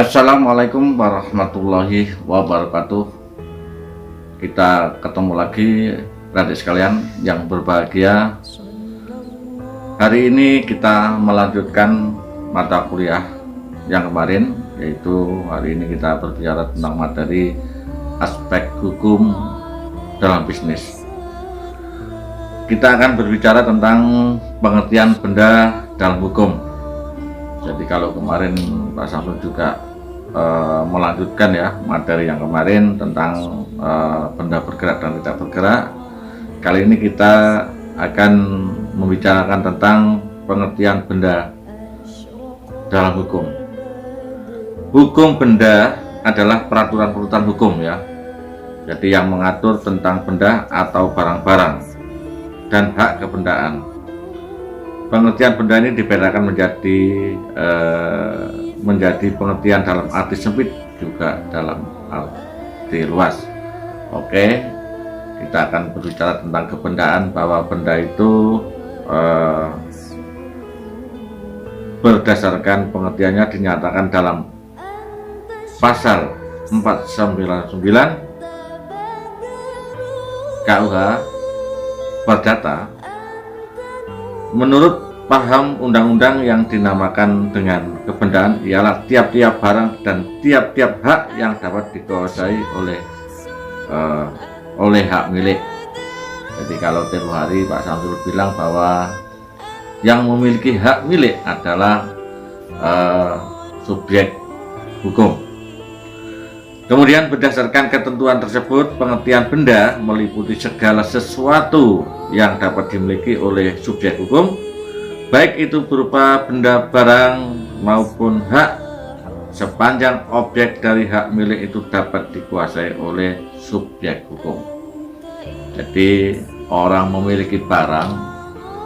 Assalamualaikum warahmatullahi wabarakatuh. Kita ketemu lagi adik sekalian yang berbahagia. Hari ini kita melanjutkan mata kuliah yang kemarin, yaitu hari ini kita berbicara tentang materi aspek hukum dalam bisnis. Kita akan berbicara tentang pengertian benda dalam hukum. Jadi kalau kemarin Pak Samsul juga melanjutkan ya materi yang kemarin tentang benda bergerak dan tidak bergerak, kali ini kita akan membicarakan tentang pengertian benda dalam hukum. Hukum benda adalah peraturan-peraturan hukum ya, jadi yang mengatur tentang benda atau barang-barang dan hak kebendaan. Pengertian benda ini dibedakan menjadi pengertian dalam arti sempit juga dalam arti luas. Oke, kita akan berbicara tentang kebendaan, bahwa benda itu berdasarkan pengertiannya dinyatakan dalam pasal 499 KUH Perdata. Menurut paham undang-undang, yang dinamakan dengan kebendaan ialah tiap-tiap barang dan tiap-tiap hak yang dapat dikuasai oleh hak milik. Jadi kalau tempo hari Pak Samsul bilang bahwa yang memiliki hak milik adalah subjek hukum. Kemudian berdasarkan ketentuan tersebut, pengertian benda meliputi segala sesuatu yang dapat dimiliki oleh subjek hukum, baik itu berupa benda, barang maupun hak, sepanjang objek dari hak milik itu dapat dikuasai oleh subjek hukum. Jadi orang memiliki barang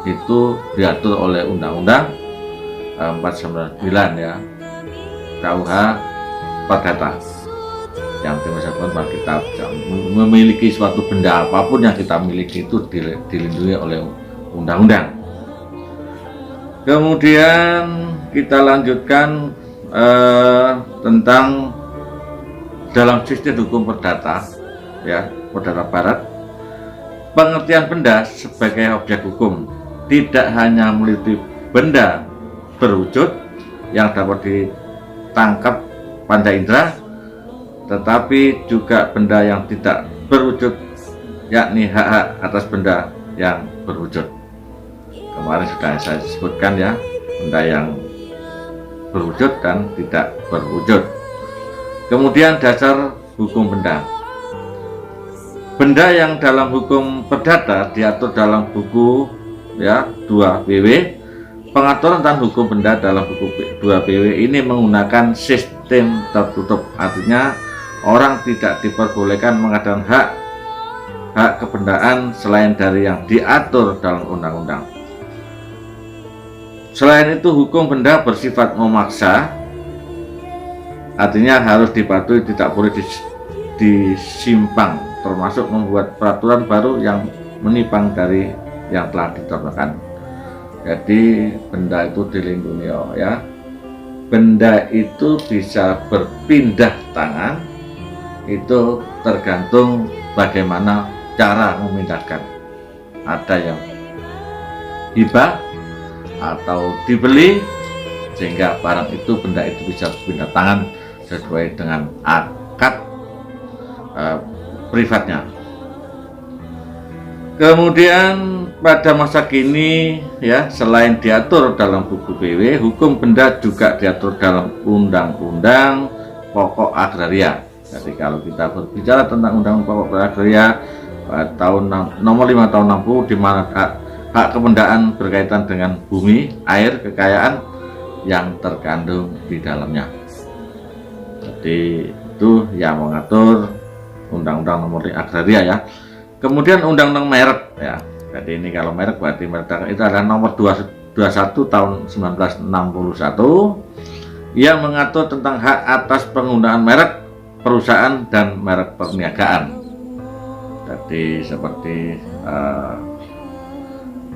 itu diatur oleh Undang-Undang 499 ya, KUH Perdata, yang disebutkan bahwa kita memiliki suatu benda apapun yang kita miliki itu dilindungi oleh undang-undang. Kemudian kita lanjutkan tentang dalam sistem hukum perdata ya, perdata barat, pengertian benda sebagai objek hukum tidak hanya meliputi benda berwujud yang dapat ditangkap panca indera, tetapi juga benda yang tidak berwujud, yakni hak-hak atas benda yang berwujud. Kemarin sudah saya sebutkan ya, benda yang berwujud dan tidak berwujud. Kemudian dasar hukum benda. Benda yang dalam hukum perdata diatur dalam buku ya 2 BW. Pengaturan tentang hukum benda dalam buku 2 BW ini menggunakan sistem tertutup, artinya orang tidak diperbolehkan mengadakan hak kebendaan selain dari yang diatur dalam undang-undang. Selain itu, hukum benda bersifat memaksa, artinya harus dipatuhi, tidak boleh disimpang, termasuk membuat peraturan baru yang menyimpang dari yang telah ditetapkan. Jadi benda itu dilindungi ya. Benda itu bisa berpindah tangan, itu tergantung bagaimana cara memindahkan. Ada yang hibah atau dibeli, sehingga barang itu, benda itu bisa berpindah tangan sesuai dengan akad privatnya. Kemudian pada masa kini ya, selain diatur dalam buku BW, hukum benda juga diatur dalam Undang-Undang Pokok Agraria. Jadi kalau kita berbicara tentang Undang-Undang Pokok Agraria tahun nomor 5 tahun 60, di mana hak kebendaan berkaitan dengan bumi, air, kekayaan yang terkandung di dalamnya. Jadi itu yang mengatur Undang-Undang nomor 5 Agraria ya. Kemudian Undang-Undang Merek ya. Jadi ini kalau merek berarti merek itu adalah nomor 21 tahun 1961 yang mengatur tentang hak atas penggunaan merek perusahaan dan merek perniagaan. Jadi seperti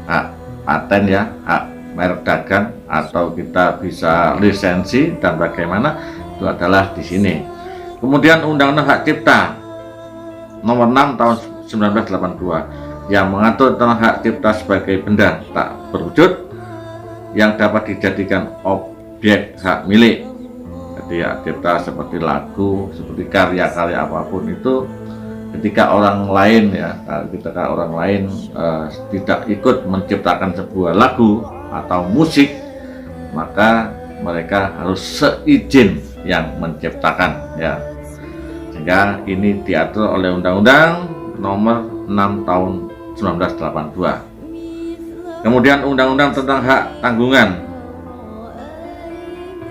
hak paten ya, hak merek dagang, atau kita bisa lisensi dan bagaimana. itu adalah di sini. Kemudian Undang-Undang Hak Cipta Nomor 6 Tahun 1982 yang mengatur tentang hak cipta sebagai benda tak berwujud yang dapat dijadikan objek hak milik. Jadi hak cipta seperti lagu, seperti karya-karya apapun itu ketika orang lain ketika orang lain tidak ikut menciptakan sebuah lagu atau musik, maka mereka harus seizin yang menciptakan ya. Sehingga ini diatur oleh Undang-Undang Nomor 6 Tahun 1982. Kemudian Undang-Undang tentang Hak Tanggungan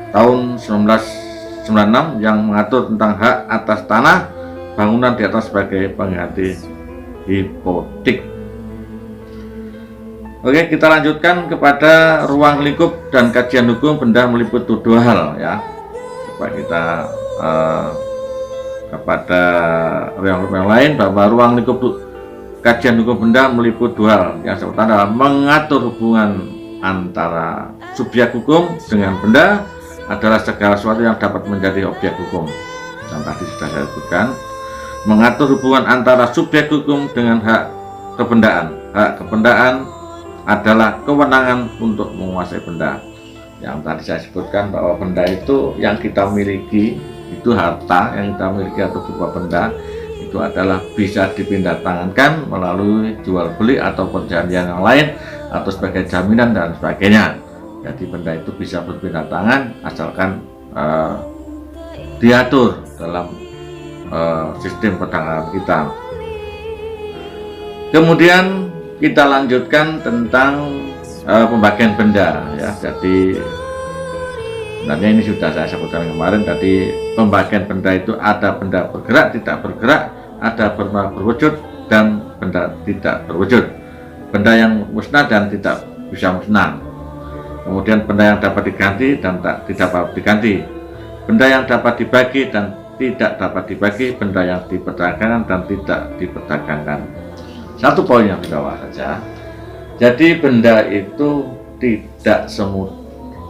tahun 1996 yang mengatur tentang hak atas tanah bangunan di atas sebagai pengganti hipotek. Oke, kita lanjutkan kepada ruang lingkup dan kajian hukum benda meliputi dua hal ya. Supaya kita kepada ruang lingkup yang lain, bahwa ruang lingkup kajian hukum benda meliputi dua hal. Yang pertama adalah mengatur hubungan antara subjek hukum dengan benda adalah segala sesuatu yang dapat menjadi objek hukum. Yang tadi sudah saya sebutkan, mengatur hubungan antara subjek hukum dengan hak kebendaan. Hak kebendaan adalah kewenangan untuk menguasai benda. Yang tadi saya sebutkan bahwa benda itu yang kita miliki, itu harta yang kita miliki atau berupa benda, itu adalah bisa dipindah tangankan melalui jual beli atau perjanjian yang lain atau sebagai jaminan dan sebagainya. Jadi benda itu bisa berpindah tangan asalkan diatur dalam sistem perdagangan kita. Kemudian kita lanjutkan tentang pembagian benda ya. Jadi sebenarnya ini sudah saya sebutkan kemarin tadi, pembagian benda itu ada benda bergerak, tidak bergerak, ada benda berwujud dan benda tidak berwujud, benda yang musnah dan tidak bisa musnah, kemudian benda yang dapat diganti dan tidak dapat diganti, benda yang dapat dibagi dan tidak dapat dibagi, benda yang diperdagangkan dan tidak diperdagangkan. Satu poin yang di bawah saja. Jadi benda itu tidak semua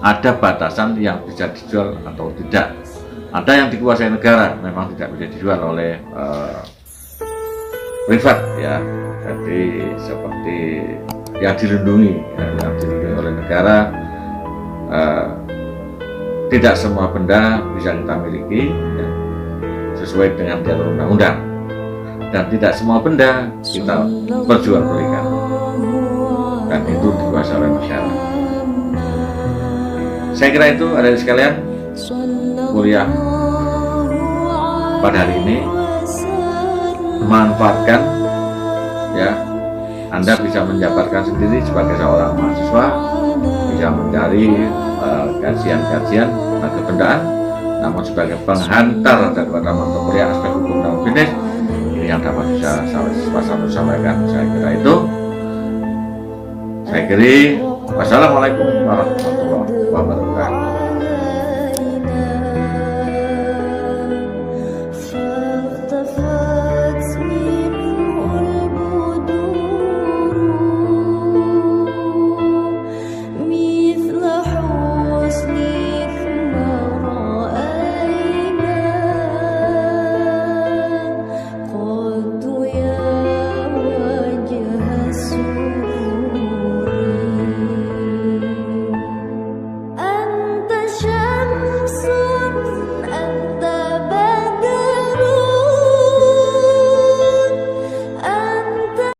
ada batasan yang bisa dijual atau tidak. Ada yang dikuasai negara memang tidak bisa dijual oleh privat ya. Jadi seperti yang dilindungi oleh negara, tidak semua benda bisa kita miliki ya, sesuai dengan diatur undang-undang, dan tidak semua benda kita perjualbelikan, dan itu dikuasai oleh negara. Saya kira itu ada sekalian kuliah pada hari ini memanfaatkan ya. Anda bisa menjabarkan sendiri sebagai seorang mahasiswa, bisa mencari kajian-kajian kebendaan, namun sebagai penghantar daripada mata kuliah aspek hukum dan bisnis, ini yang dapat bisa saya sampaikan. Saya kira itu. Saya kira wassalamualaikum warahmatullahi wabarakatuh.